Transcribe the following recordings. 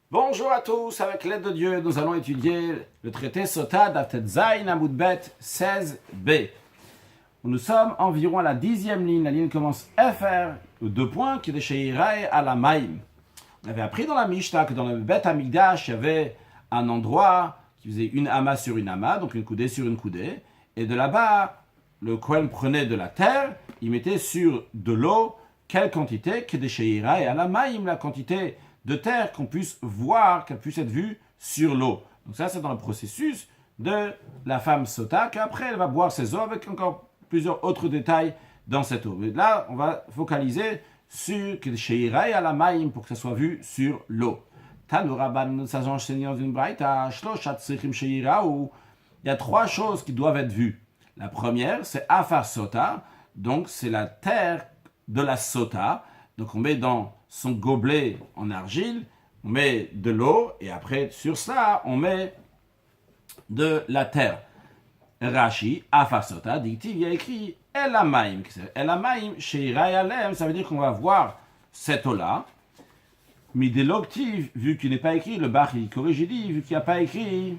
Bonjour à tous, avec l'aide de Dieu, nous allons étudier le traité Sota d'Aftet Zayin Amoudbet 16b. Nous sommes environ à la 10e ligne, la ligne commence FR, deux points, qui est de chez Iraï à la Maïm. On avait appris dans la Mishnah que dans le Bet Amigdash, il y avait un endroit qui faisait une ama sur une ama, donc une coudée sur une coudée, et de là-bas, le Kohen prenait de la terre, il mettait sur de l'eau, quelle quantité, qui est de chez Iraï à la Maïm, la quantité de terre qu'on puisse voir, qu'elle puisse être vue sur l'eau. Donc ça, c'est dans le processus de la femme sota, qu'après, elle va boire ses eaux avec encore plusieurs autres détails dans cette eau. Mais là, on va focaliser sur chez Iraï à la maïm pour que ça soit vu sur l'eau. Il y a trois choses qui doivent être vues. La première, c'est afar sota, donc c'est la terre de la sota. Donc on met dans son gobelet en argile, on met de l'eau, et après, sur ça, on met de la terre. Rashi, Afasota, dit-il, il y a écrit Elamaim. Elamaim, chez Irayalem, ça veut dire qu'on va voir cette eau-là. Mais de l'octive, vu qu'il n'est pas écrit, le Bach, il corrige, il dit, vu qu'il n'y a pas écrit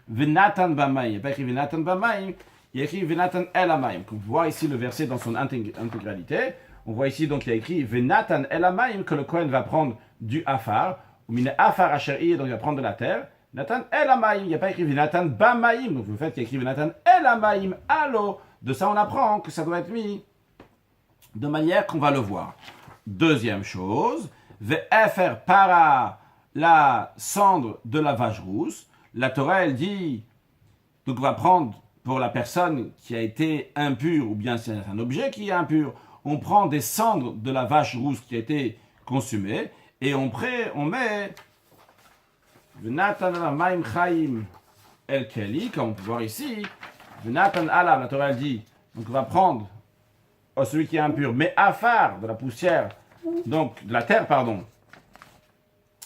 Venatan Bamaim, il n'y a pas écrit Venatan Bamaim, il y a écrit Venatan Elamaim. Comme vous voyez ici le verset dans son intégralité, on voit ici donc il y a écrit Venatan Elamaim, que le Kohen va prendre du Afar, ou Mine Afar Asher, donc il va prendre de la terre. Nathan Elamaim, il n'y a pas écrit Venatan Bamaim, donc le fait qu'il y a écrit Venatan Elamaim à l'eau, de ça on apprend que ça doit être mis de manière qu'on va le voir. Deuxième chose, Ve'efer para, la cendre de la vache rousse. La Torah elle dit, donc on va prendre pour la personne qui a été impure, ou bien c'est un objet qui est impur, on prend des cendres de la vache rousse qui a été consumée, et on met Venatan Maim Chaim El Keli, comme on peut voir ici. Venatan Alav, la Torah dit, donc on va prendre celui qui est impur, mais afar, de la poussière, donc de la terre, pardon.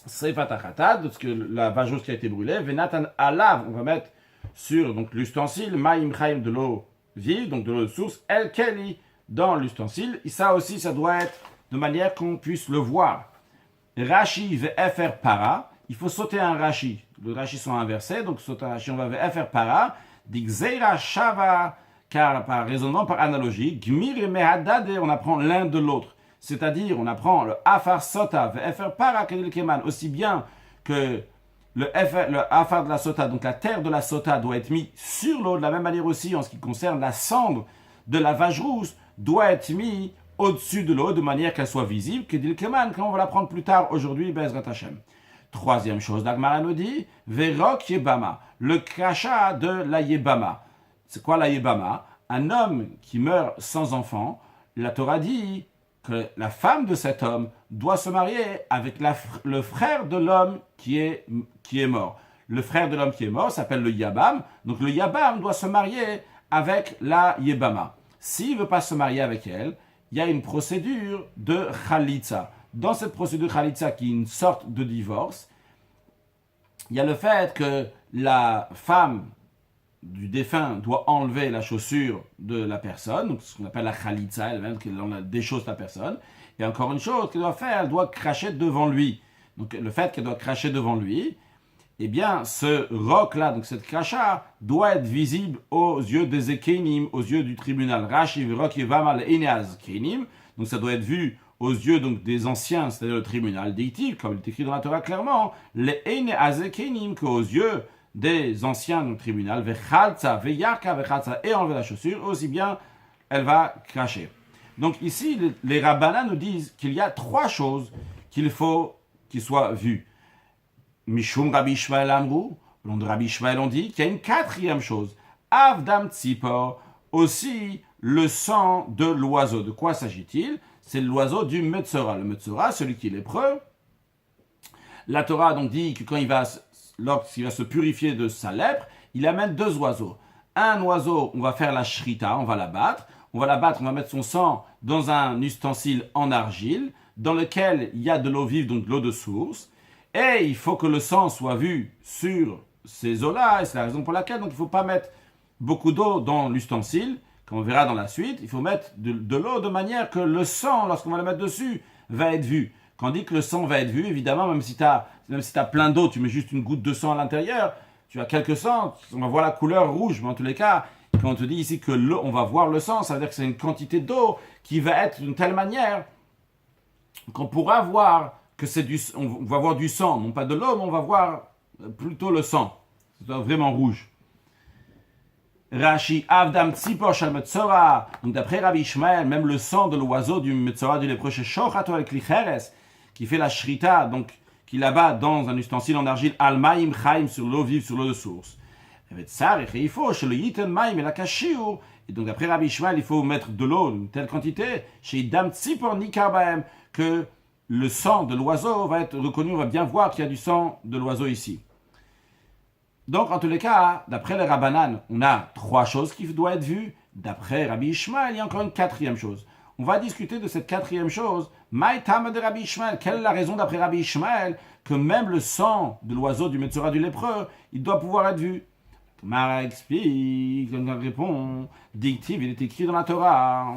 Sefatachatad, de ce que la vache rousse qui a été brûlée. Venatan Alav, on va mettre sur donc l'ustensile, Maim Chaim, de l'eau vive, donc de l'eau de source, El Keli, dans l'ustensile. Et ça aussi, ça doit être de manière qu'on puisse le voir. Rashi ve'efer para, il faut sauter un rashi. Les rashis sont inversés, donc sauter un rashi, on va ve'efer para, d'Ixeira shava, car par raisonnement, par analogie, gmir et mehadade, on apprend l'un de l'autre. C'est-à-dire, on apprend le afar sota, ve'efer para, kedil keman, aussi bien que le afar de la sota, donc la terre de la sota doit être mis sur l'eau, de la même manière aussi en ce qui concerne la cendre de la vache rousse, doit être mis au-dessus de l'eau de manière qu'elle soit visible, kedil keman, comme on va l'apprendre plus tard aujourd'hui, Bezrat Hashem. Troisième chose, l'Agmara nous dit, Verok Yebama, le crachat de la Yebama. C'est quoi la Yebama? Un homme qui meurt sans enfant, la Torah dit que la femme de cet homme doit se marier avec le frère de l'homme qui est mort. Le frère de l'homme qui est mort s'appelle le Yabam, donc le Yabam doit se marier avec la Yebama. S'il ne veut pas se marier avec elle, il y a une procédure de Khalitza. Dans cette procédure Khalitza, qui est une sorte de divorce, il y a le fait que la femme du défunt doit enlever la chaussure de la personne, donc ce qu'on appelle la Khalitza, elle-même, qui déchausse la personne. Et encore une chose qu'elle doit faire, elle doit cracher devant lui. Donc le fait qu'elle doit cracher devant lui, eh bien ce roc-là, donc cette crachat, doit être visible aux yeux des Ekenim, aux yeux du tribunal. Rashi roc yevamal eneaz kenim, donc ça doit être vu aux yeux donc des anciens, c'est-à-dire le tribunal, dit-il, comme il est écrit dans la Torah clairement, les eneaz kenim, qu'aux yeux des anciens du tribunal, vechalza, veyarka, vechalza, et enlever la chaussure, aussi bien elle va cracher. Donc ici, les rabbanan nous disent qu'il y a trois choses qu'il faut qu'ils soient vues. Mishum Rabbi Ishmael Amrou, le nom de Rabbi Ishmael on dit qu'il y a une quatrième chose. Avdam Tzipor, aussi le sang de l'oiseau. De quoi s'agit-il? C'est l'oiseau du Metzora. Le Metzora, celui qui est lépreux. La Torah donc dit que lorsqu'il va se purifier de sa lèpre, il amène deux oiseaux. Un oiseau, on va faire la shrita, on va la battre. On va mettre son sang dans un ustensile en argile, dans lequel il y a de l'eau vive, donc de l'eau de source. Et il faut que le sang soit vu sur ces eaux-là, et c'est la raison pour laquelle donc, il ne faut pas mettre beaucoup d'eau dans l'ustensile, comme on verra dans la suite. Il faut mettre de l'eau de manière que le sang, lorsqu'on va le mettre dessus, va être vu. Quand on dit que le sang va être vu, évidemment, même si tu as plein d'eau, tu mets juste une goutte de sang à l'intérieur, tu as quelques sangs, on va voir la couleur rouge, mais en tous les cas, quand on te dit ici que l'eau, on va voir le sang, ça veut dire que c'est une quantité d'eau qui va être d'une telle manière qu'on pourra voir que on va voir du sang, non pas de l'eau, mais on va voir plutôt le sang. C'est vraiment rouge. Rashi Avdam Tzipor Shal Metzora. Donc d'après Rabbi Ishmael, même le sang de l'oiseau du Metzora du lépreux chez Shochato avec Klicheres, qui fait la shrita, donc qui l'abat dans un ustensile en argile, Al Maim Chaim, sur l'eau vive, sur l'eau de source. Et il faut chez le Yiten Maim et la Kashiur. Et donc d'après Rabbi Ishmael, il faut mettre de l'eau, une telle quantité, chez Dam Tzipor Nikarbaem, que le sang de l'oiseau va être reconnu, on va bien voir qu'il y a du sang de l'oiseau ici. Donc, en tous les cas, d'après les Rabbanan, on a 3 choses qui doivent être vues. D'après Rabbi Ishmael, il y a encore une 4e chose. On va discuter de cette 4e chose. Maï Tama de Rabbi Ishmael. Quelle est la raison d'après Rabbi Ishmael que même le sang de l'oiseau du Metzora du lépreux, il doit pouvoir être vu? Mara explique, on répond, dictive, il est écrit dans la Torah.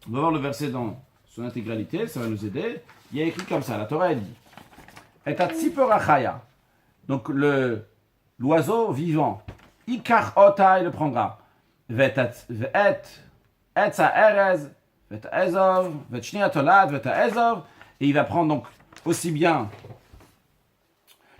On va voir le verset dans son intégralité, ça va nous aider. Il y a écrit comme ça, la Torah elle dit Et à Tzipor Achaya. Donc l'oiseau vivant, Ikar Ota, il le prendra. Vet Etza Erez, Vet Ezov, Vet Shnia Tolad, Vet Ezov. Et il va prendre donc aussi bien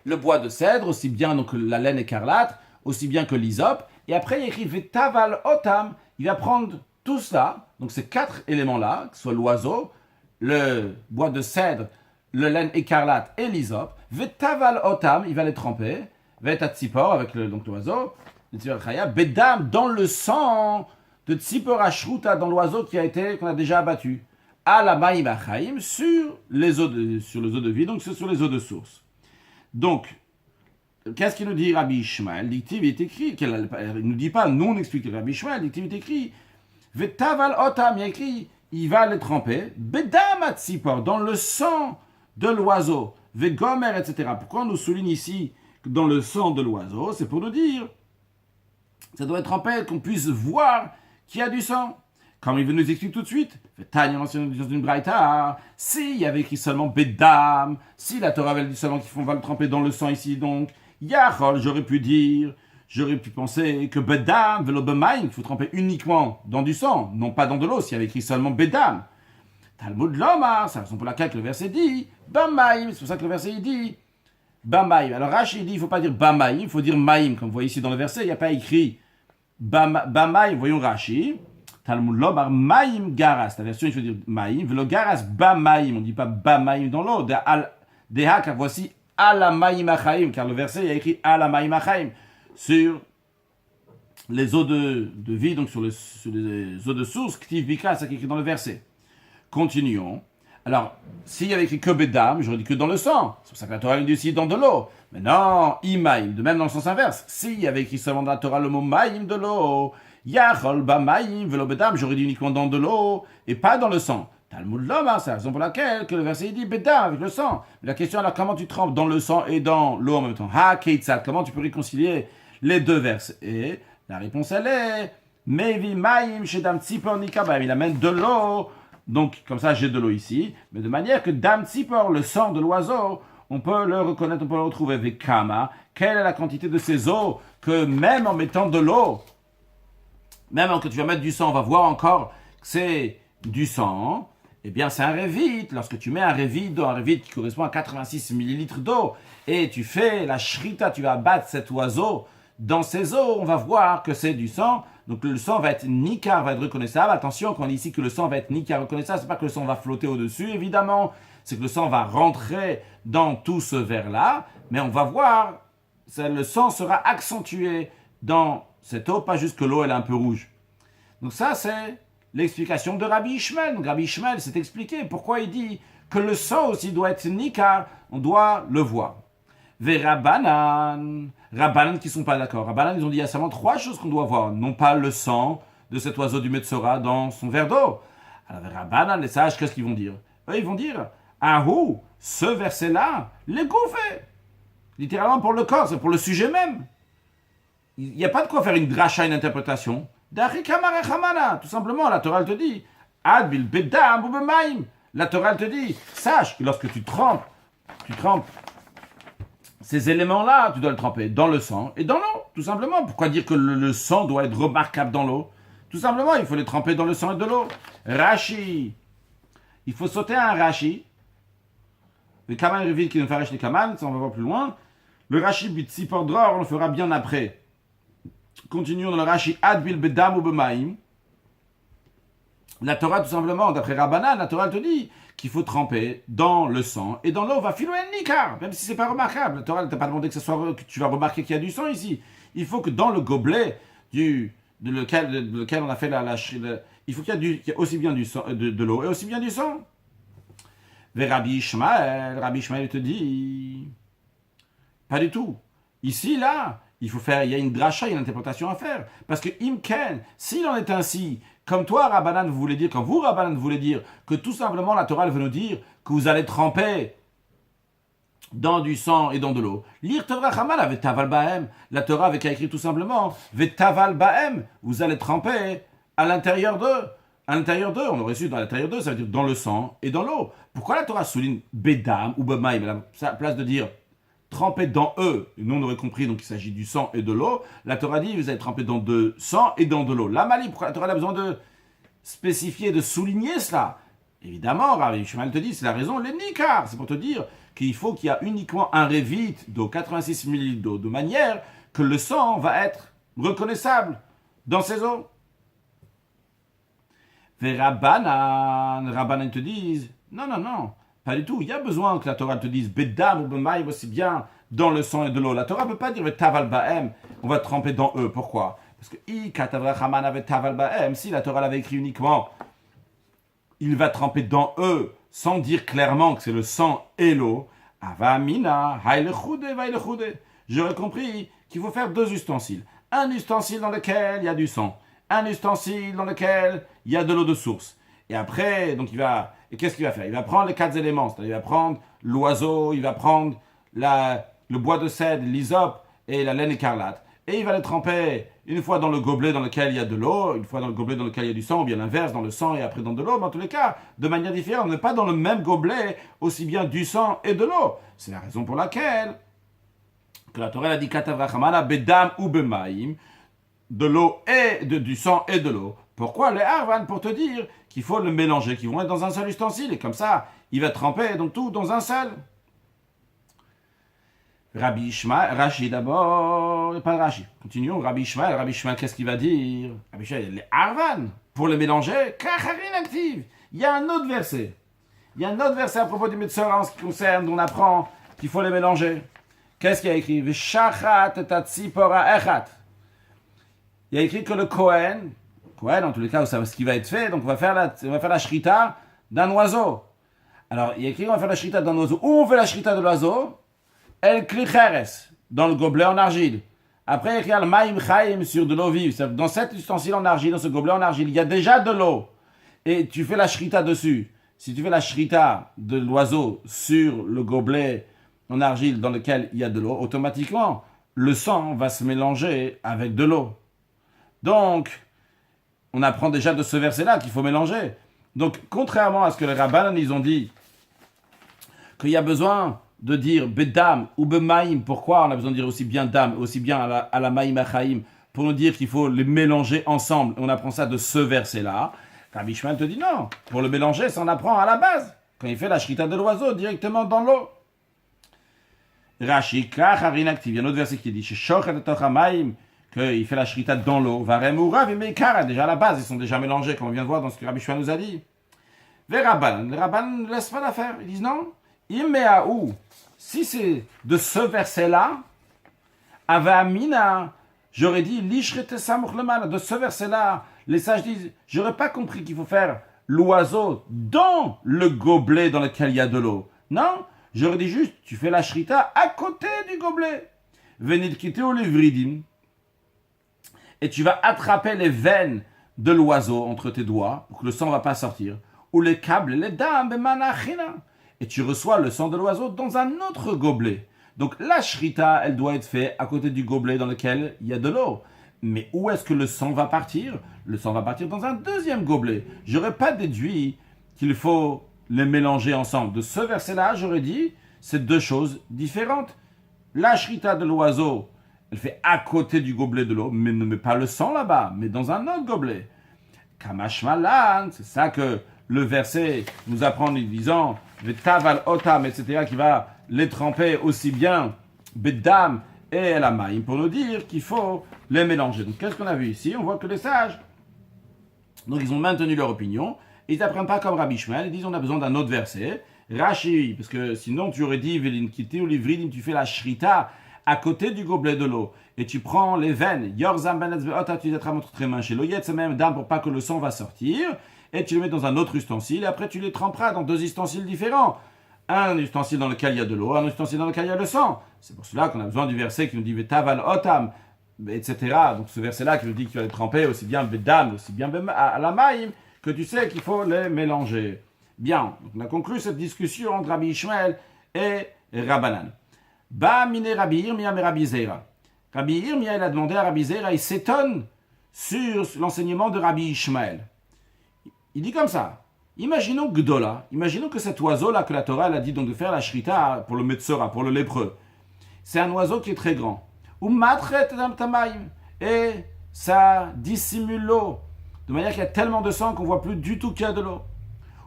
le bois de cèdre, aussi bien donc la laine écarlate, aussi bien que l'hysope. Et après il écrit Vetaval Otam, il va prendre tout cela, donc ces 4 éléments-là, que ce soit l'oiseau, le bois de cèdre, le laine écarlate et l'hysope, Vetaval Otam, il va les tremper, Vet Tzipor, avec donc l'oiseau, Bedam, dans le sang de Tzipor Ashruta, dans l'oiseau qu'on a déjà abattu, à la Maïm Achaim, sur les eaux de vie, donc sur les eaux de source. Donc, qu'est-ce qu'il nous dit Rabbi Ishmael? Dictive est écrit, il ne nous dit pas, nous on explique Rabbi Ishmael, dictive est écrit, Vetaval Otam, il y a écrit, il va les tremper, Bedam Tzipor, dans le sang de l'oiseau, Vegomer, etc. Pourquoi on nous souligne ici dans le sang de l'oiseau? C'est pour nous dire, ça doit être trempé, qu'on puisse voir qu'il y a du sang. Comme il veut nous expliquer tout de suite, Tanya mentionne dans une braïta, s'il y avait écrit seulement Bedam, si la Torah avait dit seulement qu'on va le tremper dans le sang ici, donc, Yachol, j'aurais pu penser que Bedam, Velo Bemaim, il faut tremper uniquement dans du sang, non pas dans de l'eau, s'il y avait écrit seulement Bedam. Talmud Lomar, c'est la raison pour laquelle le verset dit Bamaim, c'est pour ça que le verset il dit Bamaim. Alors Rashi dit il ne faut pas dire Bamaim, il faut dire Maim, comme vous voyez ici dans le verset, il n'y a pas écrit Bamaim, voyons Rashi. Talmud Lomar, Maim Garas, la version il faut dire Maim, Velo Garas Bamaim, on ne dit pas Bamaim dans l'eau, Deha, car voici Ala Maim Achaim, car le verset il y a écrit Ala Maim Achaim, sur les eaux de vie, donc sur les eaux de source, Ktiv Bika, c'est écrit dans le verset. Continuons. Alors, s'il y avait écrit que Bedam, j'aurais dit que dans le sang. C'est pour ça que la Torah dit aussi dans de l'eau. Mais non, Imaim, de même dans le sens inverse. S'il y avait écrit seulement dans la Torah le mot Maim de l'eau, Yachol Bamaim velo Bedam, j'aurais dit uniquement dans de l'eau et pas dans le sang. Talmud Lomar, c'est la raison pour laquelle que le verset dit Bedam avec le sang. Mais la question alors, comment tu trempes dans le sang et dans l'eau en même temps? Ha Keitzad, comment tu peux réconcilier les deux versets? Et la réponse elle est Mevi Maim Shedam Tzipor Nikabam, il amène de l'eau. Donc, comme ça, j'ai de l'eau ici, mais de manière que Dam Tzipor, le sang de l'oiseau, on peut le reconnaître, on peut le retrouver avec Kama. Quelle est la quantité de ces eaux que même en mettant de l'eau, même quand tu vas mettre du sang, on va voir encore que c'est du sang. Eh bien, c'est un révite. Lorsque tu mets un révite d'eau, un révite qui correspond à 86 millilitres d'eau, et tu fais la shrita, tu vas battre cet oiseau dans ces eaux, on va voir que c'est du sang. Donc le sang va être nikar, va être reconnaissable. Attention, quand on dit ici que le sang va être nikar reconnaissable, c'est pas que le sang va flotter au-dessus, évidemment. C'est que le sang va rentrer dans tout ce verre-là. Mais on va voir, le sang sera accentué dans cette eau, pas juste que l'eau elle est un peu rouge. Donc ça, c'est l'explication de Rabbi Ishmael. Donc Rabbi Ishmael s'est expliqué pourquoi il dit que le sang aussi doit être nikar, on doit le voir. Rabbanan qui ne sont pas d'accord. Rabbanan, ils ont dit il y a seulement 3 choses qu'on doit voir. Non pas le sang de cet oiseau du Metzora dans son verre d'eau. Alors Rabbanan, les sages, qu'est-ce qu'ils vont dire? Eux, ils vont dire Ahou, ce verset-là, les goufés. Littéralement pour le corps, c'est pour le sujet même. Il n'y a pas de quoi faire une dracha, une interprétation. Tout simplement, la Torah te dit Adbil bedam ou bemaim. La Torah, elle te dit, sache que lorsque tu trempes ces éléments-là, tu dois le tremper dans le sang et dans l'eau, tout simplement. Pourquoi dire que le sang doit être remarquable dans l'eau? Tout simplement, il faut les tremper dans le sang et de l'eau. Rashi. Il faut sauter un Rashi. Le Kaman Revit qui nous fait les Kaman, ça on va voir plus loin. Le Rashi Bitsipor Dror, on le fera bien après. Continuons dans le Rashi Adbil Bedam ou Bemaim. La Torah, tout simplement, d'après Rabbanan, la Torah te dit qu'il faut tremper dans le sang et dans l'eau. Va filer un nikar, même si c'est pas remarquable. La Torah ne t'a pas demandé que tu vas remarquer qu'il y a du sang ici. Il faut que dans le gobelet de lequel on a fait il faut qu'il y ait aussi bien du sang, de l'eau et aussi bien du sang. Mais Rabbi Ishmael te dit, pas du tout. Ici, là, il y a une dracha, il y a une interprétation à faire. Parce que Imken, s'il en est ainsi, comme toi, Rabbanan, vous voulez dire, comme vous, Rabbanan, vous voulez dire, que tout simplement la Torah veut nous dire que vous allez tremper dans du sang et dans de l'eau. Lire Torah Hamal avec Taval Bahem. La Torah avait qu'à écrire tout simplement, Taval Bahem, vous allez tremper à l'intérieur d'eux. À l'intérieur d'eux, on aurait su dans l'intérieur d'eux, ça veut dire dans le sang et dans l'eau. Pourquoi la Torah souligne Bedam ou Bemaim, à la place de dire tremper dans eux, et nous on aurait compris, donc il s'agit du sang et de l'eau. La Torah dit, vous allez tremper dans de sang et dans de l'eau. La Mali, pourquoi la Torah a besoin de spécifier, de souligner cela? Évidemment, Rabbi Ishmael te dit, c'est la raison, les nikar, c'est pour te dire qu'il faut qu'il y a uniquement un révit d'eau, 86 ml d'eau, de manière que le sang va être reconnaissable dans ces eaux. Et Rabbanan te disent, non, pas du tout. Il y a besoin que la Torah te dise Bedam ou Bemaim aussi bien dans le sang et de l'eau. La Torah ne peut pas dire Taval Bahem, on va tremper dans eux. Pourquoi? Parce que si la Torah l'avait écrit uniquement, il va tremper dans eux sans dire clairement que c'est le sang et l'eau. J'aurais compris qu'il faut faire deux ustensiles. Un ustensile dans lequel il y a du sang. Un ustensile dans lequel il y a de l'eau de source. Et après, donc et qu'est-ce qu'il va faire? Il va prendre les 4 éléments, c'est-à-dire il va prendre l'oiseau, il va prendre le bois de cèdre, l'hysope et la laine écarlate. Et il va les tremper une fois dans le gobelet dans lequel il y a de l'eau, une fois dans le gobelet dans lequel il y a du sang, ou bien l'inverse, dans le sang et après dans de l'eau. Mais en tous les cas, de manière différente, on n'est pas dans le même gobelet aussi bien du sang et de l'eau. C'est la raison pour laquelle que la Torah a dit Katavrachamana bedam ou bemaim, de l'eau et du sang et de l'eau. Pourquoi les Harvan? Pour te dire qu'il faut le mélanger, qu'ils vont être dans un seul ustensile, et comme ça, il va tremper donc tout dans un seul. Rabbi Ishmael, Rashi d'abord, pas Rashi. Continuons, Rabbi Ishmael, qu'est-ce qu'il va dire? Rabbi Ishmael, les Harvan, pour le mélanger, Kacharin active. Il y a un autre verset. Il y a un autre verset à propos du Metzora en ce qui concerne, on apprend qu'il faut les mélanger. Qu'est-ce qu'il y a écrit? V'shachat tatzipora echat. Il y a écrit que le Kohen, en tous les cas, vous savez ce qui va être fait, donc on va faire la shrita d'un oiseau. Alors, il y a écrit qu'on va faire la shrita d'un oiseau. Où on fait la shrita de l'oiseau? El klicheres, dans le gobelet en argile. Après, il y a écrit al maim chaim sur de l'eau vive. Dans cet ustensile en argile, dans ce gobelet en argile, il y a déjà de l'eau. Et tu fais la shrita dessus. Si tu fais la shrita de l'oiseau sur le gobelet en argile dans lequel il y a de l'eau, automatiquement, le sang va se mélanger avec de l'eau. Donc, on apprend déjà de ce verset-là qu'il faut mélanger. Donc, contrairement à ce que les Rabbanan, ils ont dit, qu'il y a besoin de dire bedam ou bemaim, pourquoi on a besoin de dire aussi bien dam, aussi bien à la maïm achaim, pour nous dire qu'il faut les mélanger ensemble. On apprend ça de ce verset-là. Rabbi Ishmael te dit non, pour le mélanger, ça on apprend à la base, quand il fait la shrita de l'oiseau, directement dans l'eau. Rashi, kacharin active, il y a un autre verset qui dit, qu'il fait la shrita dans l'eau, varemurav et meikara, déjà à la base, ils sont déjà mélangés, comme on vient de voir dans ce que Rabbi Ishmael nous a dit. Les Rabbanan ne laissent pas l'affaire, ils disent non, immeaou, si c'est de ce verset-là, avamina, j'aurais dit, lishrete samuch lemala, de ce verset-là, les sages disent, j'aurais pas compris qu'il faut faire l'oiseau dans le gobelet dans lequel il y a de l'eau. Non, j'aurais dit juste, tu fais la shrita à côté du gobelet. Venid quitter ou les vridim. Et tu vas attraper les veines de l'oiseau entre tes doigts, pour que le sang ne va pas sortir. Ou les câbles, les dames, et tu reçois le sang de l'oiseau dans un autre gobelet. Donc la shrita, elle doit être faite à côté du gobelet dans lequel il y a de l'eau. Mais où est-ce que le sang va partir? Le sang va partir dans un deuxième gobelet. J'aurais pas déduit qu'il faut les mélanger ensemble. De ce verset-là, j'aurais dit, c'est deux choses différentes. La shrita de l'oiseau, elle fait à côté du gobelet de l'eau, mais ne met pas le sang là-bas, mais dans un autre gobelet. Kamashmalan, c'est ça que le verset nous apprend en disant Vetaval otam, etc., qui va les tremper aussi bien bedam et la maïm, pour nous dire qu'il faut les mélanger. Donc qu'est-ce qu'on a vu ici? On voit que les sages, donc ils ont maintenu leur opinion, ils n'apprennent pas comme Rabbi Ishmael, ils disent on a besoin d'un autre verset. Rashi, parce que sinon tu aurais dit Velin Kiti ou Livridim, tu fais la shrita à côté du gobelet de l'eau, et tu prends les veines, Yorzam Benetz Beota, tu les montre très main chez l'oyet, c'est même dame pour pas que le sang va sortir, et tu le mets dans un autre ustensile, et après tu les tremperas dans deux ustensiles différents. Un ustensile dans lequel il y a de l'eau, un ustensile dans lequel il y a le sang. C'est pour cela qu'on a besoin du verset qui nous dit Vetaval Otam, etc. Donc ce verset-là qui nous dit que tu vas les tremper aussi bien Bedam, aussi bien à la maïm, que tu sais qu'il faut les mélanger. Bien, donc on a conclu cette discussion entre Rabbi Ishmael et Rabbanan. Ba mine Rabbi Irmia me Rabbi Zera. Rabbi Irmia, il a demandé à Rabbi Zera, il s'étonne sur l'enseignement de Rabbi Ishmael. Il dit comme ça. Imaginons Gdola, imaginons que cet oiseau-là que la Torah elle a dit donc de faire la shrita pour le Metzora, pour le lépreux. C'est un oiseau qui est très grand. Et ça dissimule l'eau. De manière qu'il y a tellement de sang qu'on ne voit plus du tout qu'il y a de l'eau.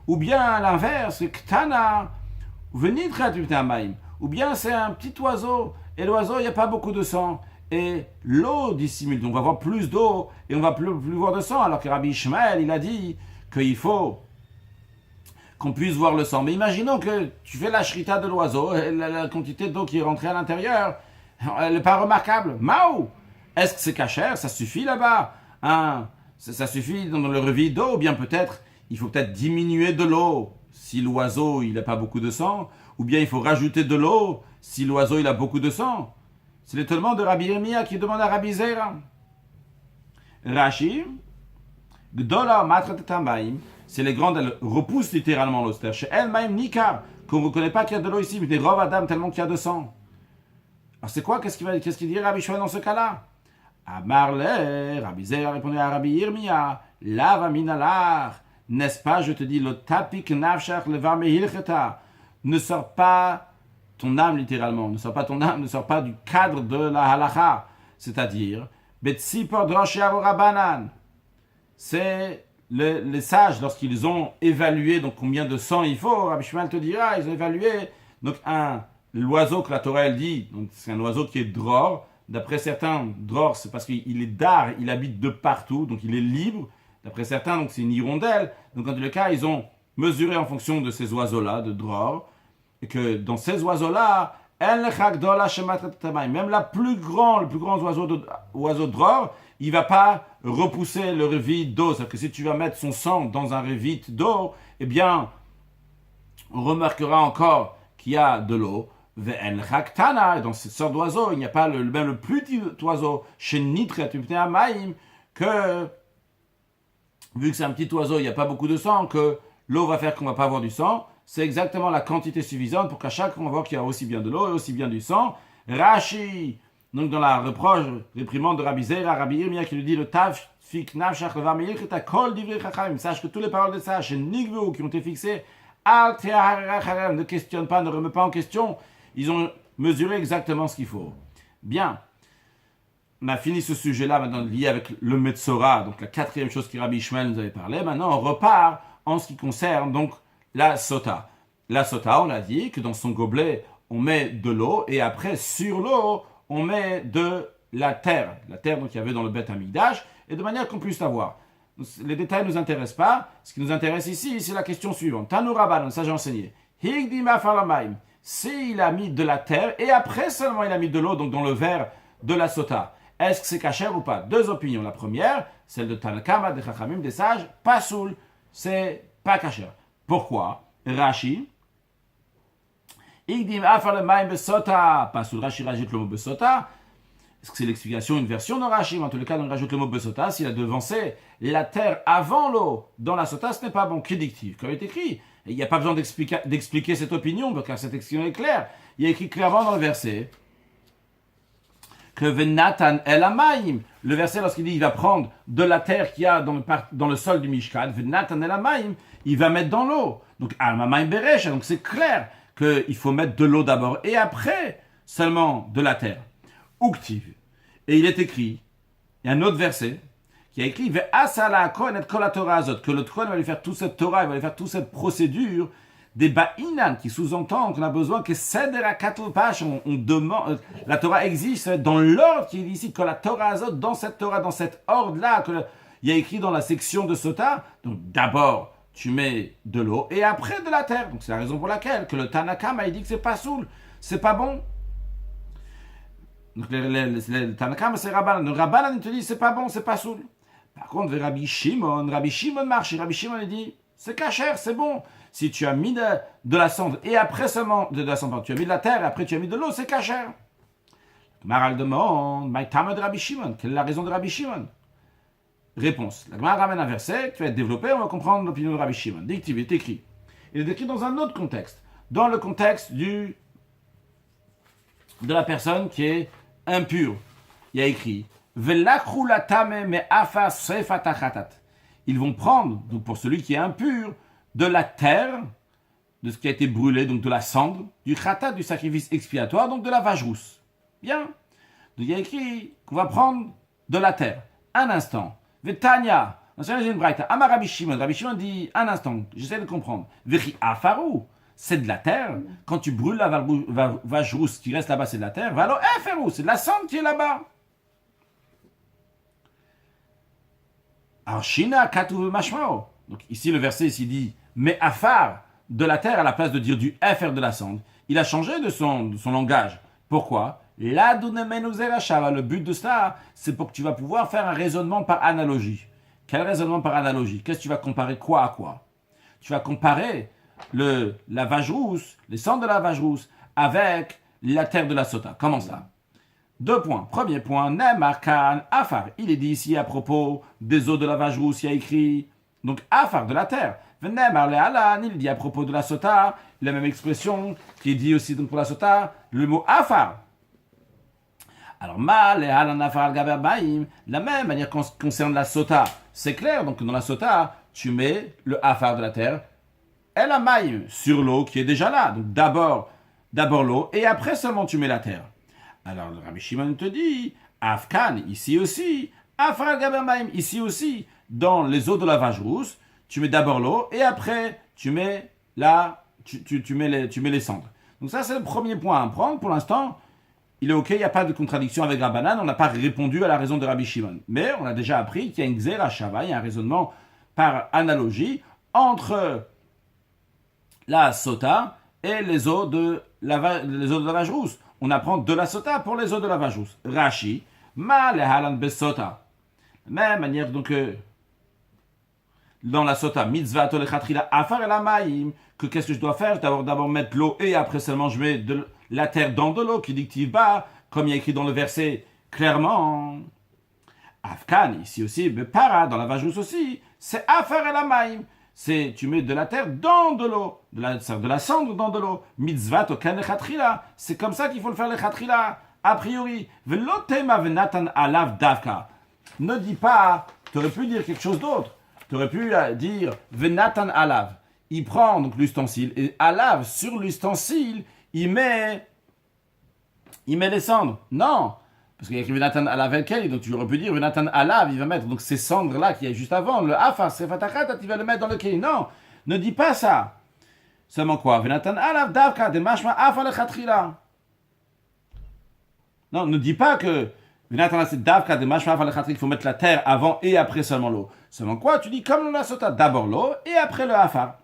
Ou bien à l'inverse, Ktana, ou bien c'est un petit oiseau, et l'oiseau, il n'y a pas beaucoup de sang, et l'eau dissimule, donc on va voir plus d'eau, et on va plus voir de sang, alors que Rabbi Ishmael, il a dit qu'il faut qu'on puisse voir le sang. Mais imaginons que tu fais la shrita de l'oiseau, et la quantité d'eau qui est rentrée à l'intérieur, elle n'est pas remarquable. Maou! Est-ce que c'est cachère? Ça suffit là-bas? Hein? Ça suffit dans le revis d'eau, ou bien peut-être il faut peut-être diminuer de l'eau si l'oiseau il n'a pas beaucoup de sang, ou bien il faut rajouter de l'eau si l'oiseau il a beaucoup de sang. C'est l'étonnement de Rabbi Irmia qui demande à Rabbi Zera. Rashi, Gdola Matratamaim, c'est les grandes, elles repoussent littéralement l'eau. C'est-à-dire chez El Maim Nikar, qu'on ne reconnaît pas qu'il y a de l'eau ici, mais des Rov Adam tellement qu'il y a de sang. Alors c'est quoi? Qu'est-ce qu'il dit Rabbi Shmuel dans ce cas-là? Amarle, Rabbi Zera répondait à Rabbi Irmia, Lava minalar. N'est-ce pas, je te dis, le tapik nafshach levar mehilcheta, ne sort pas ton âme littéralement, ne sort pas ton âme, ne sort pas du cadre de la halacha, c'est-à-dire, betsipor droshiaro rabanan, c'est les sages, lorsqu'ils ont évalué donc combien de sang il faut, Rabbi Shmuel te dira, ils ont évalué, donc l'oiseau que la Torah elle dit, donc c'est un oiseau qui est dror, d'après certains, dror c'est parce qu'il est dar, il habite de partout, donc il est libre. D'après certains, donc c'est une hirondelle. Donc en tous les cas, ils ont mesuré en fonction de ces oiseaux-là, de dror, et que dans ces oiseaux-là, même le plus grand oiseau de dror, il ne va pas repousser le révit d'eau. C'est-à-dire que si tu vas mettre son sang dans un révit d'eau, eh bien, on remarquera encore qu'il y a de l'eau. Et dans cette sorte d'oiseau, il n'y a pas même le plus petit oiseau, chez Nitret, que vu que c'est un petit oiseau, il n'y a pas beaucoup de sang, que l'eau va faire qu'on ne va pas avoir du sang, c'est exactement la quantité suffisante pour qu'à chaque fois on voit qu'il y a aussi bien de l'eau et aussi bien du sang. Rashi, donc dans la réprimande de Rabbi Zera, Rabbi Irmia qui lui dit le tafik nafshach levar meilcheta kol divrei chachamim, sache que tous les paroles de sages chez Nigvu qui ont été fixées, al teharacharem, ne questionne pas, ne remet pas en question, ils ont mesuré exactement ce qu'il faut. Bien. On a fini ce sujet-là maintenant lié avec le Metzora, donc la quatrième chose que Rabbi Ishmael nous avait parlé. Maintenant, on repart en ce qui concerne donc la sota. La sota, on a dit que dans son gobelet, on met de l'eau et après, sur l'eau, on met de la terre. La terre donc, qu'il y avait dans le Beth Amikdash, et de manière qu'on puisse la voir. Les détails ne nous intéressent pas. Ce qui nous intéresse ici, c'est la question suivante. Tanu Rabbanan, ça j'ai enseigné. Higdima falamaim. S'il a mis de la terre et après seulement il a mis de l'eau, donc dans le verre de la sota. Est-ce que c'est cachère ou pas? Deux opinions. La première, celle de Tanakama, des Chachamim, des sages, pas soul, c'est pas cachère. Pourquoi? Rashi, Igdim afar le maim besota, pas soul. Rashi rajoute le mot besota. Est-ce que c'est l'explication, une version de Rashi? En tous les cas, on rajoute le mot besota. S'il a devancé la terre avant l'eau dans la sota, ce n'est pas bon. Prédictif. Comme il est écrit, il n'y a pas besoin d'expliquer cette opinion, car cette explication est claire. Il y a écrit clairement dans le verset que Venatan el Amaim, le verset lorsqu'il dit il va prendre de la terre qu'il y a dans le sol du Mishkan, Venatan el Amaim, il va mettre dans l'eau. Donc, Alma Maim Beresh, donc c'est clair qu'il faut mettre de l'eau d'abord et après seulement de la terre. Uktiv. Et il est écrit, il y a un autre verset qui a écrit Ve'asala kohen et kol haTorah azot, que le Kohen va lui faire toute cette Torah, il va lui faire toute cette procédure des ba'inan, qui sous-entend qu'on a besoin que seder hakatuv, on demande, la Torah existe dans l'ordre qui est ici, kol haTorah azot, dans cette Torah, dans cet ordre-là, il y a écrit dans la section de Sota. Donc d'abord, tu mets de l'eau et après de la terre. Donc c'est la raison pour laquelle que le Tanakam a dit que c'est pas soul, c'est pas bon. Donc le Tanakam c'est Rabbanan. Le Rabbanan il te dit c'est pas bon, c'est pas soul. Par contre, Rabbi Shimon marche. Rabbi Shimon il dit c'est kasher, c'est bon. Si tu as mis de la cendre et après seulement de la cendre, tu as mis de la terre et après tu as mis de l'eau, c'est kasher. Maral demande, Maïtama de Rabbi Shimon, quelle est la raison de Rabbi Shimon? Réponse. La Gemara ramène un verset qui va être développé, on va comprendre l'opinion de Rabbi Shimon. Il est écrit. Il est écrit dans un autre contexte. Dans le contexte de la personne qui est impure. Il y a écrit ils vont prendre, donc pour celui qui est impur, de la terre, de ce qui a été brûlé, donc de la cendre, du khatat, du sacrifice expiatoire, donc de la vache rousse. Bien. Donc il y a écrit qu'on va prendre de la terre. Un instant. Vetania, Amar Rabbi Shimon dit, un instant, j'essaie de comprendre. Vechi afaru, c'est de la terre. Quand tu brûles la vache rousse qui reste là-bas, c'est de la terre. Valo eferu, c'est de la cendre qui est là-bas. Arshina katuv mashmao. Donc ici, le verset ici dit, mais afar, de la terre à la place de dire du efer de la cendre. Il a changé de son langage. Pourquoi? Le but de cela, c'est pour que tu vas pouvoir faire un raisonnement par analogie. Quel raisonnement par analogie? Qu'est-ce que tu vas comparer quoi à quoi? Tu vas comparer la vache rousse, les cendres de la vache rousse, avec la terre de la sota. Comment ça? 2 points. Premier point, Nemarkan Afar. Il est dit ici à propos des eaux de la vache rousse, il y a écrit, donc Afar de la terre. Nemar le Alan, il dit à propos de la sota, la même expression qui est dit aussi donc pour la sota, le mot Afar. Alors, la même manière concerne la sota, c'est clair, donc dans la sota, tu mets le afar de la terre, et la maïm sur l'eau qui est déjà là. Donc d'abord l'eau, et après seulement tu mets la terre. Alors le Rabbi Shimon te dit, afkan, ici aussi, afar gaber ici aussi, dans les eaux de la vache rousse, tu mets d'abord l'eau, et après tu mets tu mets les cendres. Donc ça c'est le premier point à prendre pour l'instant. Il est ok, il n'y a pas de contradiction avec Rabbanan, on n'a pas répondu à la raison de Rabbi Shimon. Mais on a déjà appris qu'il y a une Xera Shava, il y a un raisonnement par analogie entre la sota et les eaux de la vache rousse. On apprend de la sota pour les eaux de la vache rousse. Rashi, ma lehalan besota. Même manière donc dans la sota, mitzvah tolechatrila afar el amaim, que qu'est-ce que je dois faire? Je dois d'abord mettre l'eau et après seulement je mets la terre dans de l'eau qui dictive bas, comme il y a écrit dans le verset clairement. Afkan, ici aussi, Bepara, dans la vache rousse aussi, c'est afar el amaim. C'est tu mets de la terre dans de l'eau, de la cendre dans de l'eau. Mitzvah token lechatrila. C'est comme ça qu'il faut le faire lechatrila, a priori. Velotema venatan alav davka. Ne dis pas, tu aurais pu dire quelque chose d'autre. Tu aurais pu dire venatan alav. Il prend donc l'ustensile et alav sur l'ustensile, il met les cendres. Non, parce qu'il y a écrit venatan alav elkel, donc tu aurais pu dire venatan alav, il va mettre donc ces cendres là qui est juste avant le afar sefatachat, il va le mettre dans le keli. Non, ne dis pas ça. Seulement quoi? Venatan alav davka de mashma afar lechatrila. Non, ne dis pas que venatan alav c'est davka de mashma afar lechatrila, il faut mettre la terre avant et après seulement l'eau. Seulement quoi? Tu dis comme la sota, d'abord l'eau et après le afar.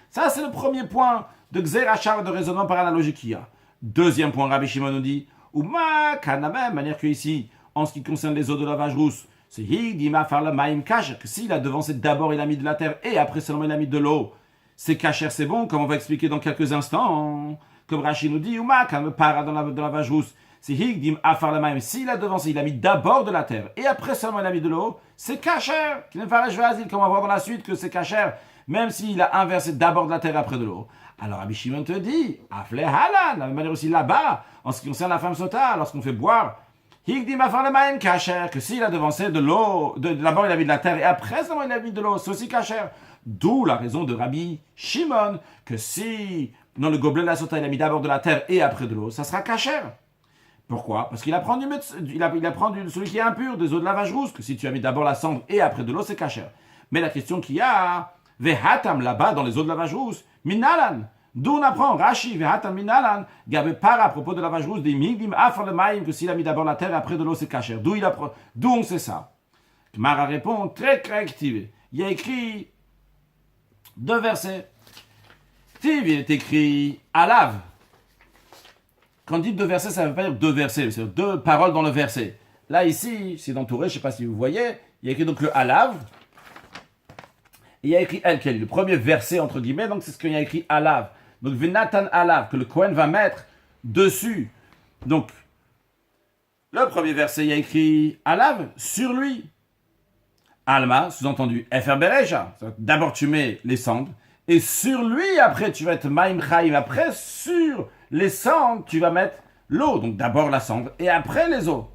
Ça, c'est le premier point de Xera Shava, de raisonnement par analogie qu'il y a. Deuxième point, Rabbi Shimon nous dit, Ouma, kana même, manière que ici, en ce qui concerne les eaux de la vache rousse, c'est Higdima far le maïm kacher, que s'il a devancé d'abord, il a mis de la terre et après seulement il a mis de l'eau. C'est kacher, c'est bon, comme on va expliquer dans quelques instants. Comme Rashi nous dit, Ouma, kana para dans la vache rousse, c'est Higdim afar le maïm. S'il a devancé, il a mis d'abord de la terre et après seulement il a mis de l'eau, c'est kacher. Qui ne fera pas comme on va voir dans la suite que c'est kacher. Même s'il a inversé d'abord de la terre après de l'eau. Alors Rabbi Shimon te dit, Afle Halan, de la même manière aussi là-bas, en ce qui concerne la femme sota, lorsqu'on fait boire, Higdim afar le maïm kacher, que s'il a devancé de l'eau, d'abord il a mis de la terre et après seulement il a mis de l'eau, c'est aussi kacher. D'où la raison de Rabbi Shimon, que si dans le gobelet de la sota, il a mis d'abord de la terre et après de l'eau, ça sera cachère. Pourquoi? Parce qu'il apprend celui qui est impur, des eaux de lavage rousse, que si tu as mis d'abord la cendre et après de l'eau, c'est cachère. Mais la question qu'il y a, Vehatam là-bas dans les eaux de lavage rousse, Minalan. D'où on apprend, Rashi, Vehatam Minalan, Gabe Para à propos de lavage rousse, des Migdim Afar le Maïm, que s'il a mis d'abord la terre et après de l'eau, c'est cachère. D'où on sait ça? Mara répond, très activé. Il y a écrit 2 versets. Il est écrit Alav. Quand on dit 2 versets, ça ne veut pas dire 2 versets, c'est 2 paroles dans le verset. Là, ici, c'est entouré, je ne sais pas si vous voyez, il y a écrit donc le Alav, et il y a écrit El-Keli, le premier verset, entre guillemets, donc c'est ce qu'il y a écrit Alav. Donc, Venatan Alav, que le Kohen va mettre dessus. Donc, le premier verset, il y a écrit Alav, sur lui. Alma, sous-entendu, Efer Bereja. D'abord, tu mets les cendres, et sur lui, après, tu vas mettre Maïm Chaim. Après, sur les cendres, tu vas mettre l'eau. Donc, d'abord la cendre, et après les eaux.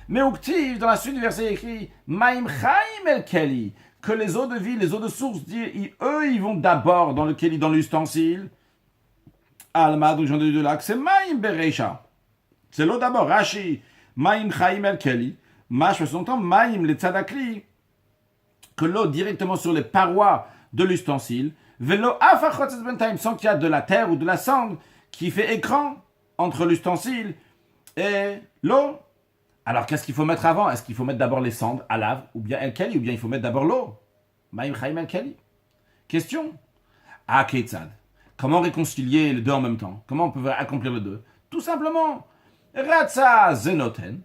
Mais au Ktiv, dans la suite du verset, il écrit Maïm Chaim El Keli. Que les eaux de vie, les eaux de source, eux, ils vont d'abord dans le Keli, dans l'ustensile. Alma, donc j'en ai deux là, c'est Maïm Bereja. C'est l'eau d'abord. Rashi, Maïm Chaim El Keli. Mash, son temps, Maïm le Tzadakli. Que l'eau directement sur les parois de l'ustensile, sans qu'il y a de la terre ou de la cendre qui fait écran entre l'ustensile et l'eau. Alors qu'est-ce qu'il faut mettre avant? Est-ce qu'il faut mettre d'abord les cendres à lave, ou bien El-Keli, ou bien il faut mettre d'abord l'eau? Maïm Chaim El-Keli. Question. Ketzad. Comment réconcilier les deux en même temps? Comment on peut accomplir les deux? Tout simplement. Ratza Zenoten.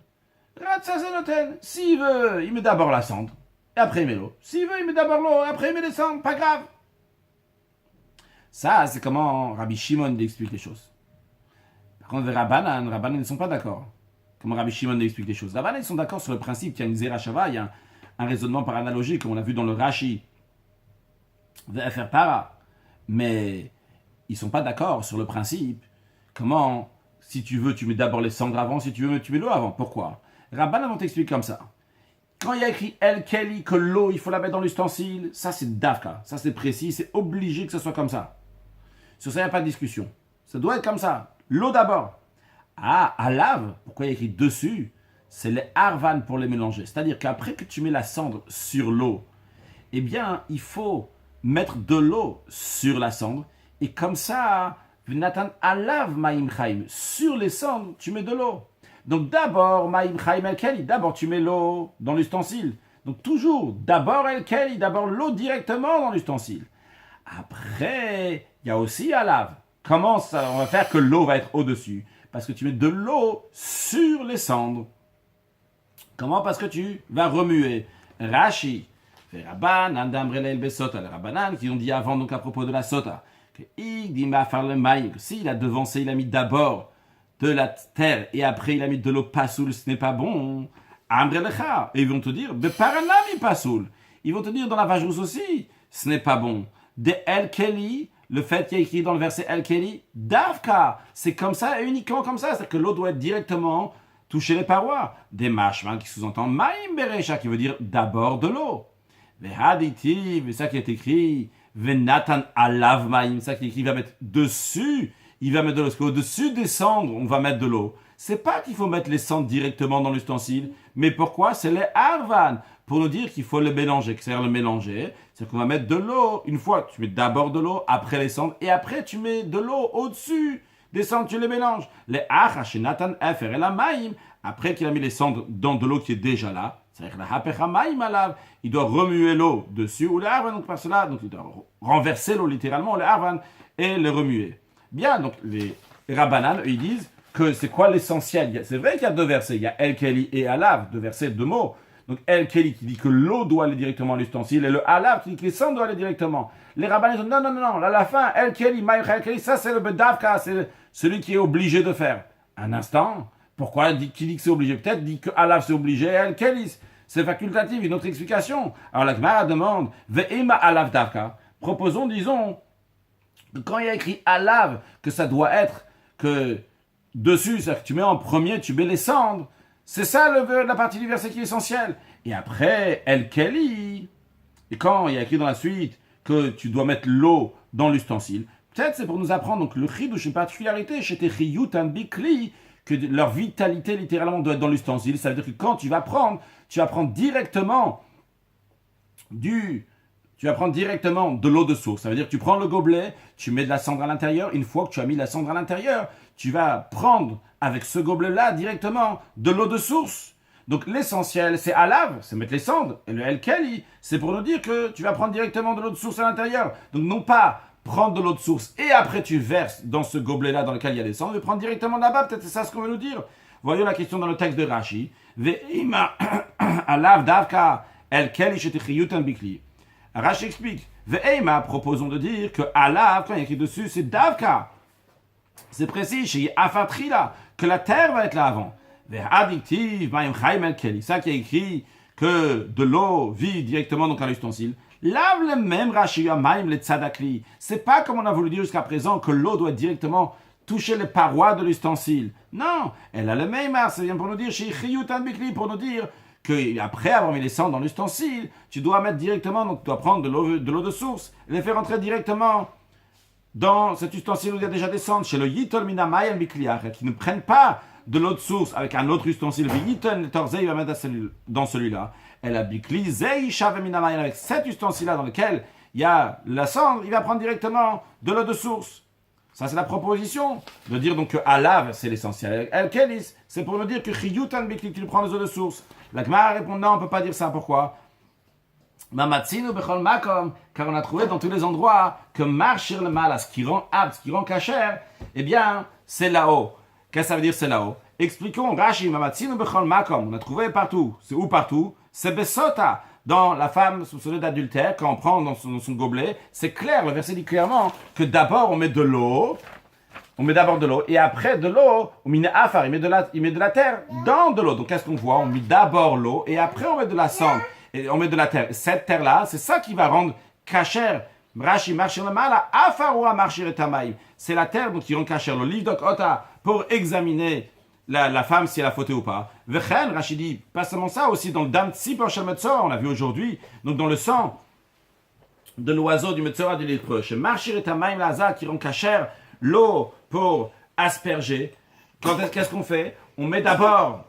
Ratza Zenoten. S'il veut, il met d'abord la cendre. Et après il met l'eau. S'il veut, il met d'abord l'eau, après il met les cendres, pas grave. Ça, c'est comment Rabbi Shimon explique les choses. Par contre, les Rabbanan, ils ne sont pas d'accord. Comment Rabbi Shimon explique les choses. Rabbanan, ils sont d'accord sur le principe qu'il y a une Zerachava, il y a un raisonnement par analogie, comme on l'a vu dans le Rashi, de faire para. Mais ils ne sont pas d'accord sur le principe. Comment, si tu veux, tu mets d'abord les cendres avant, si tu veux, tu mets l'eau avant. Pourquoi? Rabbanan vont t'expliquer comme ça. Quand il y a écrit El-Keli, que l'eau, il faut la mettre dans l'ustensile, ça c'est Dafka, ça c'est précis, c'est obligé que ce soit comme ça. Sur ça, il n'y a pas de discussion. Ça doit être comme ça. L'eau d'abord. À lave, pourquoi il y a écrit dessus? C'est les Arvan pour les mélanger. C'est-à-dire qu'après que tu mets la cendre sur l'eau, eh bien, il faut mettre de l'eau sur la cendre. Et comme ça, Nathan Alav Maïm Chaim. Sur les cendres, tu mets de l'eau. Donc d'abord, Maïm Chaim El-Keli, d'abord tu mets l'eau dans l'ustensile. Donc toujours, d'abord El-Keli, d'abord l'eau directement dans l'ustensile. Après, il y a aussi Alav. Comment ça, on va faire que l'eau va être au-dessus? Parce que tu mets de l'eau sur les cendres. Comment? Parce que tu vas remuer. Rashi, Rabbanan, Dambrelel Besota, les Rabbanan qui ont dit avant, donc à propos de la sota, que Igdima faire le maïm, s'il a devancé, il a mis d'abord de la terre et après il a mis de l'eau pasoul, ce n'est pas bon. Ambrelecha. Et ils vont te dire, Beparanami pasoul. Ils vont te dire dans la vache rousse aussi, ce n'est pas bon. De El-Keli, le fait qu'il y a écrit dans le verset El-Keli, Davka, c'est comme ça et uniquement comme ça, c'est-à-dire que l'eau doit être directement toucher les parois. Des mashman qui sous-entend Maïm Berecha, qui veut dire d'abord de l'eau. Vehaditi, c'est ça qui est écrit, Venatan Alav Maïm, ça qui est écrit, il va mettre dessus, il va mettre de l'eau. Parce qu'au-dessus des cendres, on va mettre de l'eau. C'est pas qu'il faut mettre les cendres directement dans l'ustensile, mais pourquoi? C'est les Arvan, pour nous dire qu'il faut le mélanger. C'est-à-dire le mélanger, c'est qu'on va mettre de l'eau. Une fois, tu mets d'abord de l'eau, après les cendres, et après tu mets de l'eau au-dessus des cendres, tu les mélanges. Les Achash, Nathan Efer et la Maïm, après qu'il a mis les cendres dans de l'eau qui est déjà là, c'est-à-dire la Hapecha Maïm alav, il doit remuer l'eau dessus, ou les Arvan, donc par cela, donc il doit renverser l'eau littéralement, les Arvan, et le remuer. Bien, donc les Rabbanan, eux, ils disent que c'est quoi l'essentiel? C'est vrai qu'il y a deux versets, il y a El-Keli et Alav, deux versets, deux mots. Donc El-Keli qui dit que l'eau doit aller directement à l'ustensile, et le Alav qui dit que les cendres doivent aller directement. Les Rabbanan disent non, à la fin, El-Keli, Maïm El-Keli, ça c'est le Bedavka, c'est celui qui est obligé de faire. Un instant, pourquoi qui dit que c'est obligé? Peut-être dit que Alav c'est obligé, El-Keli c'est facultatif, une autre explication. Alors la Gemara demande, Ve'ema Alav Davka, proposons, disons, que quand il y a écrit Alav, que ça doit être que dessus, c'est-à-dire que tu mets en premier, tu mets les cendres. C'est ça la partie du verset qui est essentielle. Et après, El-Keli. Et quand il y a écrit dans la suite que tu dois mettre l'eau dans l'ustensile. Peut-être c'est pour nous apprendre donc le chidouche, une particularité chez tes chiyutan bikli, que leur vitalité littéralement doit être dans l'ustensile. Ça veut dire que quand tu vas prendre directement de l'eau de source. Ça veut dire que tu prends le gobelet, tu mets de la cendre à l'intérieur. Une fois que tu as mis la cendre à l'intérieur, tu vas prendre avec ce gobelet-là directement de l'eau de source. Donc l'essentiel, c'est alav, c'est mettre les cendres. Et le el-keli, c'est pour nous dire que tu vas prendre directement de l'eau de source à l'intérieur. Donc non pas prendre de l'eau de source et après tu verses dans ce gobelet-là dans lequel il y a des cendres, mais prendre directement là-bas. Peut-être c'est ça ce qu'on veut nous dire. Voyons la question dans le texte de Rashi. Ve'ima alav davka el-keli shetechiyutan bikli. Rashi explique. Ve'ema, proposons de dire que alav, quand il y a écrit dessus, c'est davka. C'est précis, chez afatrila, que la terre va être là avant. Ve'adiktiv ma'im chaim el-keli. Ça qui a écrit que de l'eau vit directement donc à l'ustensile. Lave le même Rashi ma'im le tzadakli. C'est pas comme on a voulu dire jusqu'à présent que l'eau doit directement toucher les parois de l'ustensile. Non, elle a le même, c'est bien pour nous dire chez chiyutan bikli, pour nous dire que après avoir mis les cendres dans l'ustensile, tu dois mettre directement, donc tu dois prendre de l'eau de source et les faire rentrer directement dans cet ustensile où il y a déjà des cendres, chez le yitol mina mayel bikliach, qui ne prennent pas de l'eau de source avec un autre ustensile, yitol torzei, il va mettre dans celui-là. Et la bikli zei shave mina mayel, avec cet ustensile-là dans lequel il y a la cendre, il va prendre directement de l'eau de source. Ça, c'est la proposition de dire donc que alav, c'est l'essentiel. El-kelis, c'est pour nous dire que chiyutan bikli, tu prends les eaux de source. La Gemara répond non, on ne peut pas dire ça. Pourquoi? Mamatzinu bechol makom, car on a trouvé dans tous les endroits que marchir le mal, ce qui rend apte, ce qui rend kasher, eh bien, c'est là-haut. Qu'est-ce que ça veut dire c'est là-haut? Expliquons, Rashi, Mamatzinu bechol makom, on a trouvé partout. C'est où partout? C'est besota. Dans la femme soupçonnée d'adultère, quand on prend dans son gobelet, c'est clair, le verset dit clairement que d'abord on met de l'eau, et après de l'eau, on met afar, il met de la terre dans de l'eau. Donc qu'est-ce qu'on voit? On met d'abord l'eau, et après on met de la cendre, et on met de la terre. Cette terre-là, c'est ça qui va rendre kasher. Rashi marchir le mal, afar ou marchir et tamaï. C'est la terre donc qui rend kasher. Le livre d'Okota pour examiner la femme si elle a fauté ou pas. Vechen, Rashi dit, pas seulement ça, aussi dans le dam tzipor shel metzora, on l'a vu aujourd'hui, donc dans le sang de l'oiseau du metzora du lépreux. Chez marchir et tamaïm laza qui rend kasher l'eau pour asperger. Qu'est-ce qu'on fait? On met d'abord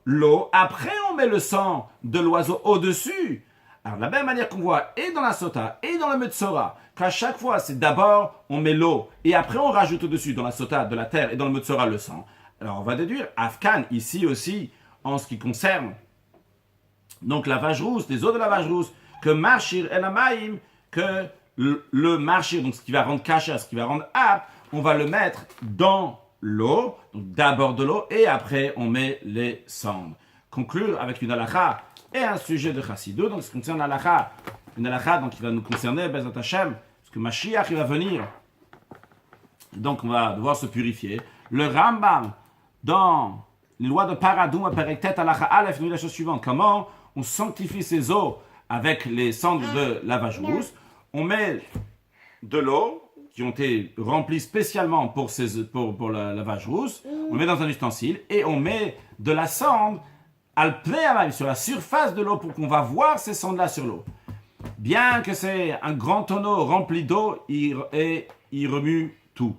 l'eau, après on met le sang de l'oiseau au-dessus. Alors de la même manière qu'on voit et dans la sota et dans le metzora, qu'à chaque fois c'est d'abord on met l'eau et après on rajoute au-dessus dans la sota de la terre et dans le metzora le sang. Alors on va déduire Afkan ici aussi en ce qui concerne donc la vache rousse, les eaux de la vache rousse, que marchir el amaim, que le marchir, donc ce qui va rendre kasher, ce qui va rendre apte, on va le mettre dans l'eau, donc d'abord de l'eau et après on met les cendres. Conclure avec une halakha et un sujet de chassidut, donc ce qui concerne l'halakha, une halakha donc qui va nous concerner, Bezat Hashem, parce que Mashiach il va venir, donc on va devoir se purifier. Le Rambam, dans les lois de Paradoum, Perektet, halakha Aleph, nous dit la chose suivante, comment on sanctifie ses eaux avec les cendres de la vache rousse. On met de l'eau qui ont été remplies spécialement pour la vache rousse, on le met dans un ustensile et on met de la cendre sur la surface de l'eau pour qu'on va voir ces cendres-là sur l'eau. Bien que c'est un grand tonneau rempli d'eau, il remue tout.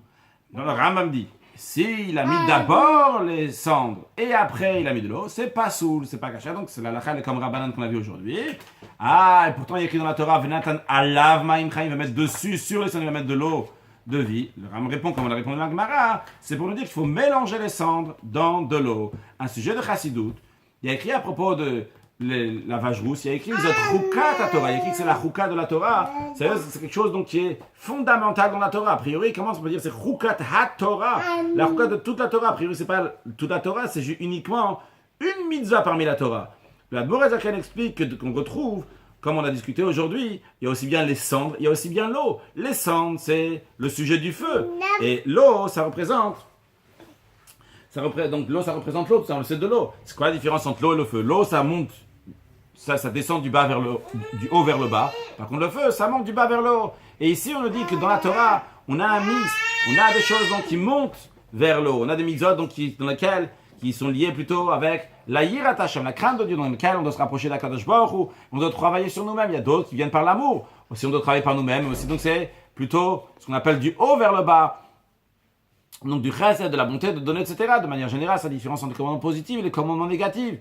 Donc le Rambam dit, s'il a mis d'abord les cendres et après il a mis de l'eau, c'est pas soul, c'est pas caché. Donc c'est la halakha comme Rabbanan qu'on a vu aujourd'hui. Ah, et pourtant il y a écrit dans la Torah, Venatan alav ma'im chaim, il va mettre dessus, sur les cendres, il va mettre de l'eau de vie. Le Rambam répond comme on l'a répondu dans la Gemara, c'est pour nous dire qu'il faut mélanger les cendres dans de l'eau. Un sujet de chassidut. Il y a écrit à propos de la vache rousse, il y a écrit Choukat Torah, il y a écrit que c'est la Chouka de la Torah. C'est quelque chose donc qui est fondamental dans la Torah. A priori, comment on peut dire c'est Choukat HaTorah, la Chouka de toute la Torah. A priori, c'est pas toute la Torah, c'est uniquement une mitzvah parmi la Torah. Le Admor Zaken explique qu'on retrouve, comme on a discuté aujourd'hui, il y a aussi bien les cendres, il y a aussi bien l'eau. Les cendres, c'est le sujet du feu. Et l'eau, ça représente donc l'eau, ça représente l'eau, ça on le sait de l'eau. C'est quoi la différence entre l'eau et le feu? L'eau, ça monte, ça descend du haut vers le bas. Par contre, le feu, ça monte du bas vers le haut. Et ici, on nous dit que dans la Torah, on a un mix, on a des choses donc qui montent vers le haut. On a des mixotes donc dans lesquelles qui sont liés plutôt avec la yirat Hashem, la crainte de Dieu, dans laquelle on doit se rapprocher d'Akadosh Baruch Hu, on doit travailler sur nous-mêmes. Il y a d'autres qui viennent par l'amour. Aussi, on doit travailler par nous-mêmes. Aussi, donc c'est plutôt ce qu'on appelle du haut vers le bas. Donc du chesed, de la bonté, de donner, etc. De manière générale, c'est la différence entre les commandements positifs et les commandements négatifs.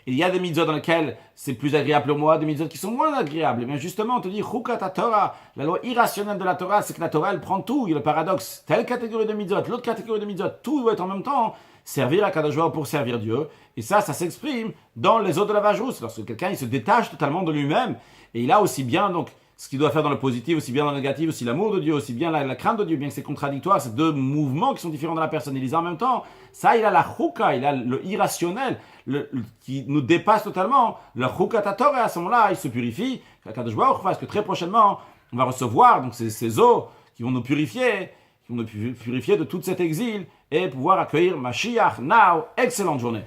Il y a des mitzvot dans lesquels c'est plus agréable pour moi, des mitzvot qui sont moins agréables. Mais justement, on te dit, Chukat Torah, la loi irrationnelle de la Torah, c'est que la Torah, elle prend tout. Il y a le paradoxe. Telle catégorie de mitzvot, l'autre catégorie de mitzvot, tout doit être en même temps servir à Kadosh Baruch Hu pour servir Dieu. Et ça s'exprime dans les autres de la vache-rousse. Lorsque quelqu'un, il se détache totalement de lui-même, et il a aussi bien, donc, ce qu'il doit faire dans le positif, aussi bien dans le négatif, aussi l'amour de Dieu, aussi bien la crainte de Dieu, bien que c'est contradictoire, c'est deux mouvements qui sont différents dans la personne, il les a en même temps. Ça, il a la chouka, il a le irrationnel, qui nous dépasse totalement. Le chouka tator, et à ce moment-là, il se purifie. Parce que très prochainement, on va recevoir donc ces eaux qui vont nous purifier, de tout cet exil, et pouvoir accueillir Mashiach now. Excellente journée.